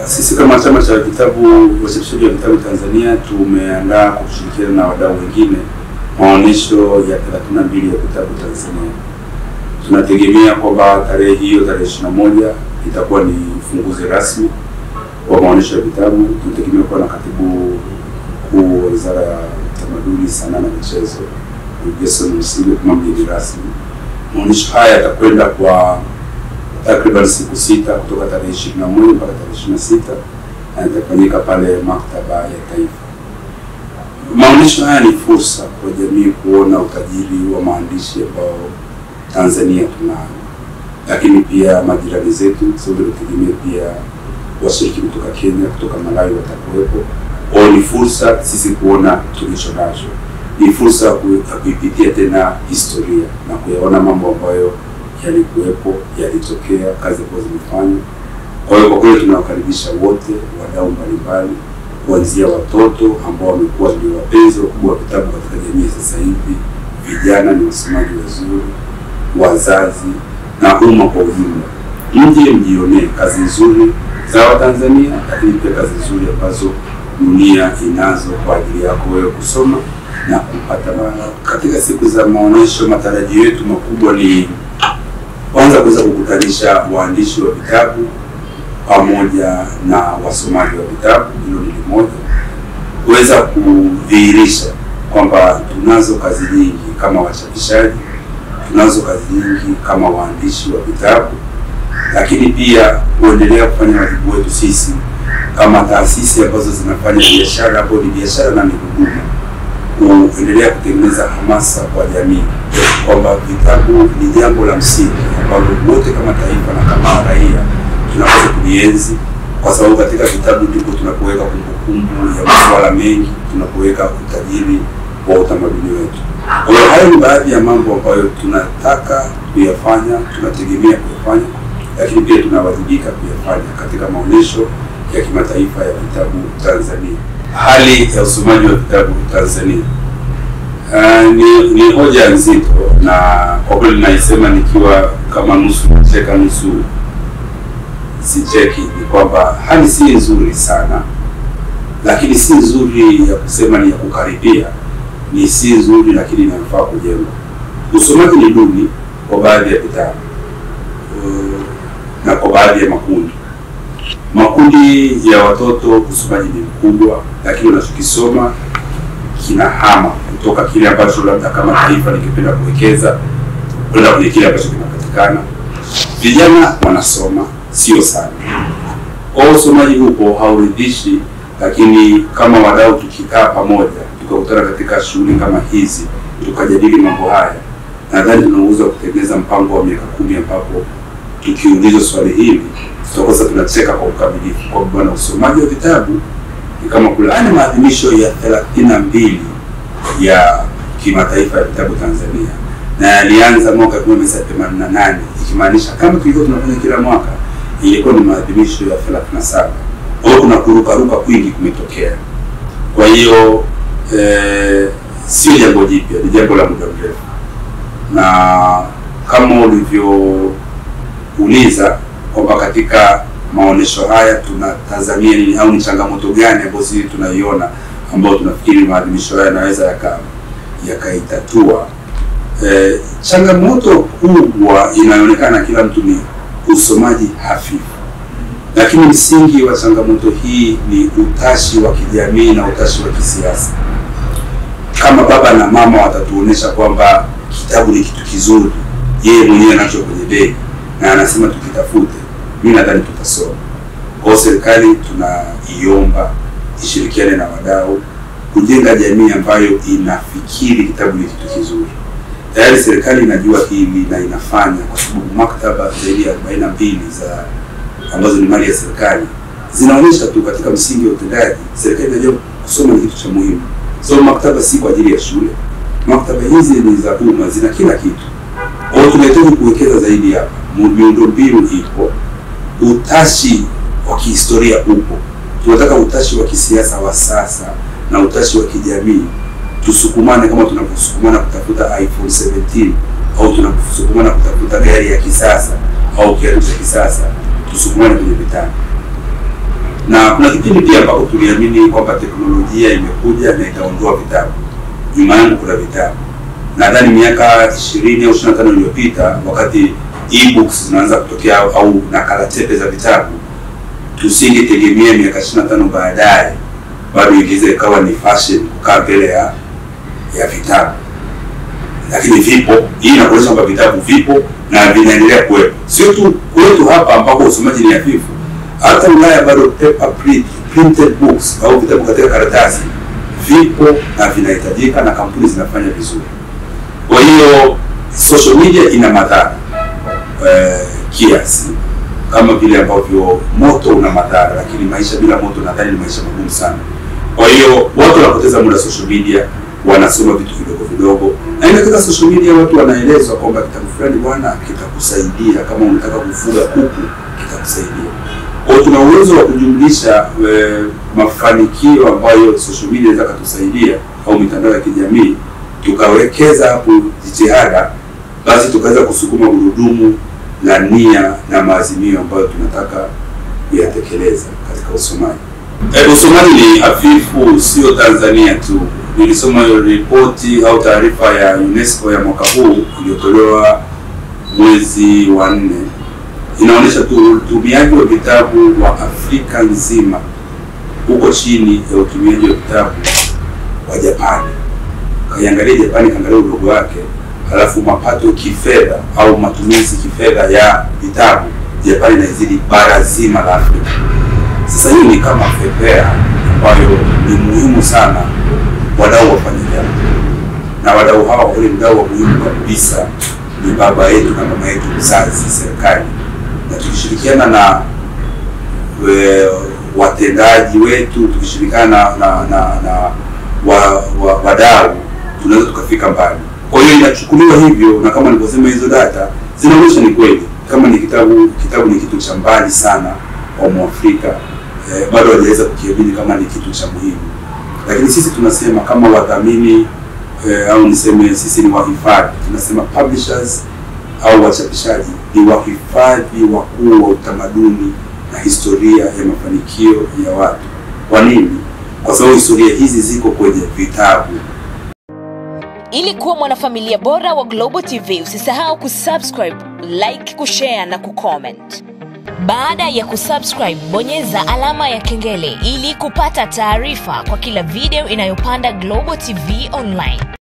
Sisi kama chama cha vitabu wachapishaji wa vitabu Tanzania tumeandaa kushirikiana na wadau wengine maonyesho ya 32 ya vitabu Tanzania. Tunategemea kwamba tarehe hiyo, tarehe 21, itakuwa ni ufunguzi rasmi wa maonyesho ya vitabu. Tunategemea kuwa na katibu mkuu wa Wizara ya Utamaduni, Sanaa na Michezo, Jason Msigwa, kama mgeni rasmi. Maonyesho haya yatakwenda kwa takriban siku 6 kutoka tarehe 21 mpaka tarehe 26, na yatafanyika pale Maktaba ya Taifa. Maonyesho haya ni fursa kwa jamii kuona utajiri wa maandishi ambao Tanzania tunayo, lakini pia majirani zetu, sababu tunategemea pia washiriki kutoka Kenya, kutoka Malawi watakuwepo. Kwa ni fursa sisi kuona tulicho nacho. Ni fursa ya kuipitia tena historia na kuyaona mambo ambayo yalikuwepo, yalitokea, kazi ambazo zimefanywa. Kwa hiyo kwa kweli tunawakaribisha wote, wadau mbalimbali, kuanzia watoto ambao wamekuwa ndio wapenzi wakubwa wa vitabu katika jamii sasa hivi, vijana ni wasomaji wazuri, wazazi na umma kwa ujumla. Mje mjionee kazi nzuri za Watanzania, lakini pia kazi nzuri ambazo dunia inazo kwa ajili yako wewe kusoma na kupata maana. Katika siku za maonyesho, matarajio yetu makubwa ni kwanza kuweza kukutanisha waandishi wa vitabu pamoja na wasomaji wa vitabu. Hilo ni moja. Kuweza kudhihirisha kwamba tunazo kazi nyingi kama wachapishaji, tunazo kazi nyingi kama waandishi wa vitabu, lakini pia kuendelea kufanya wajibu wetu sisi kama taasisi ambazo zinafanya biashara ambayo ni biashara na huduma, kuendelea kutengeneza hamasa kwa jamii kwamba vitabu ni jambo la msingi ambalo wote kama taifa na kama raia tunapaswa kulienzi, kwa sababu katika vitabu ndipo tunapoweka kumbukumbu ya masuala mengi, tunapoweka utajiri wa utamaduni wetu. Kwa hiyo hayo ni baadhi ya mambo ambayo tunataka kuyafanya, tunategemea kuyafanya, lakini pia tunawajibika kuyafanya katika maonyesho ya kimataifa ya vitabu Tanzania. Hali ya usomaji wa vitabu Tanzania ni hoja nzito, na kwa kweli naisema nikiwa kama nusu cheka nusu sicheki. Ni kwamba hali si nzuri sana, lakini si nzuri ya kusema ni ya kukaribia, ni si nzuri lakini inafaa kujengwa. Usomaji ni duni kwa baadhi ya vitabu na kwa baadhi ya makundi ya watoto. Usomaji ni mkubwa, lakini unachokisoma kinahama kutoka kile ambacho labda kama taifa nikipenda kuwekeza kwenda kwenye kile ambacho kinapatikana. Vijana wanasoma sio sana. Kwa usomaji huko hauridhishi, lakini kama wadau tukikaa pamoja, tukakutana katika shughuli kama hizi, tukajadili mambo haya, nadhani tunaweza kutengeneza mpango wa miaka 10 ambapo tukiulizwa swali hili tutakosa tunacheka kwa ukamilifu. Kwa bwana, usomaji wa vitabu ni kama kulani maadhimisho ya 32 ya kimataifa ya vitabu Tanzania, na yalianza mwaka 1988, ikimaanisha kama tulikuwa tunafanya kila mwaka ilikuwa ni maadhimisho ya 37. Kwa hiyo kuna kurukaruka kwingi kumetokea. Kwa hiyo sio jambo jipya, ni jambo la muda mrefu, na kama ulivyouliza kwamba katika maonyesho haya tunatazamia nini au ni changamoto gani ambazo sisi tunaiona ambayo tunafikiri maadhimisho haya yanaweza yakaitatua. Changamoto kubwa inayoonekana kila mtu ni usomaji hafifu, lakini msingi wa changamoto hii ni utashi wa kijamii na utashi wa kisiasa. Kama baba na mama watatuonesha kwamba kitabu ni kitu kizuri, yeye mwenyewe anacho kwenye begi na anasema tukitafute, mimi nadhani tutasoma. Kwa serikali tunaiomba ishirikiane na wadau kujenga jamii ambayo inafikiri kitabu ni kitu kizuri. Tayari serikali inajua hili na inafanya, kwa sababu maktaba zaidi ya 42 za ambazo ni mali ya serikali zinaonyesha tu katika msingi wa utendaji serikali inajua kusoma ni kitu cha muhimu. So maktaba si kwa ajili ya shule, maktaba hizi ni za umma, zina kila kitu. Kwa hiyo tunahitaji kuwekeza zaidi hapa. Miundombinu ipo, utashi wa kihistoria upo, tunataka utashi wa kisiasa wa sasa na utashi wa kijamii. Tusukumane kama tunaposukumana kutafuta iPhone 17 au tunaposukumana kutafuta gari ya kisasa au kiatu cha kisasa, tusukumane kwenye vitabu. Na kuna kipindi pia ambapo tuliamini kwamba teknolojia imekuja na itaondoa vitabu. Nyuma yangu kuna vitabu. Nadhani miaka 20 au 25 iliyopita, wakati e-books zinaanza kutokea au nakala tepe za vitabu, tusingetegemea miaka 25 baadaye bado ingeweza ikawa ni fashion kukaa mbele ya vitabu. Lakini vipo, hii inaonyesha kwamba vitabu vipo na vinaendelea kuwepo. Sio tu kwetu hapa ambapo usomaji ni hafifu. Hata Ulaya bado paper printed books au vitabu katika karatasi vipo na vinahitajika na kampuni zinafanya vizuri. Kwa hiyo social media ina madhara kiasi, kama vile ambavyo moto una madhara, lakini maisha bila moto nadhani ni maisha magumu sana. Kwa hiyo watu wanapoteza muda social media, wanasoma vitu vidogo vidogo. Na katika social media watu wanaelezwa kwamba kitabu fulani bwana kitakusaidia, kama unataka kufuga kuku kitakusaidia. Kwa hiyo tuna uwezo wa kujumlisha mafanikio ambayo social media inaweza kutusaidia au mitandao ya kijamii, tukawekeza hapo jitihada, basi tukaweza kusukuma gurudumu la nia na maazimio ambayo tunataka kuyatekeleza katika usomaji. Usomaji ni hafifu, sio Tanzania tu. Nilisoma ripoti au taarifa ya UNESCO ya mwaka huu iliyotolewa mwezi wa 4. Inaonyesha utumiaji wa vitabu wa Afrika nzima uko chini ya utumiaji wa vitabu wa Japani. Kaiangalia Japani, kaangalia udogo wake, halafu mapato kifedha au matumizi kifedha ya vitabu, Japani inazidi bara zima la Afrika. Sasa hii ni kama fepea ambayo ni muhimu sana wadau wafanye jambo. Na wadau hawa, wale mdau wa muhimu kabisa ni baba yetu na mama yetu mzazi, serikali. Na tukishirikiana na watendaji wetu, tukishirikiana na wadau, tunaweza tukafika mbali. Kwa hiyo inachukuliwa hivyo, na kama nilivyosema hizo data zinaonyesha ni kweli. Kama ni kitabu ni kitu cha mbali sana kwa Mwafrika, bado hajaweza kukiamini kama ni kitu cha muhimu. Lakini sisi tunasema kama wadhamini au niseme sisi ni wahifadhi, tunasema publishers au wachapishaji ni wahifadhi wakuu wa utamaduni na historia ya mafanikio ya watu. Kwa nini? Kwa sababu historia hizi ziko kwenye vitabu. Ili kuwa mwanafamilia bora wa Global TV, usisahau kusubscribe, like, kushare na kucomment. Baada ya kusubscribe, bonyeza alama ya kengele ili kupata taarifa kwa kila video inayopanda Global TV Online.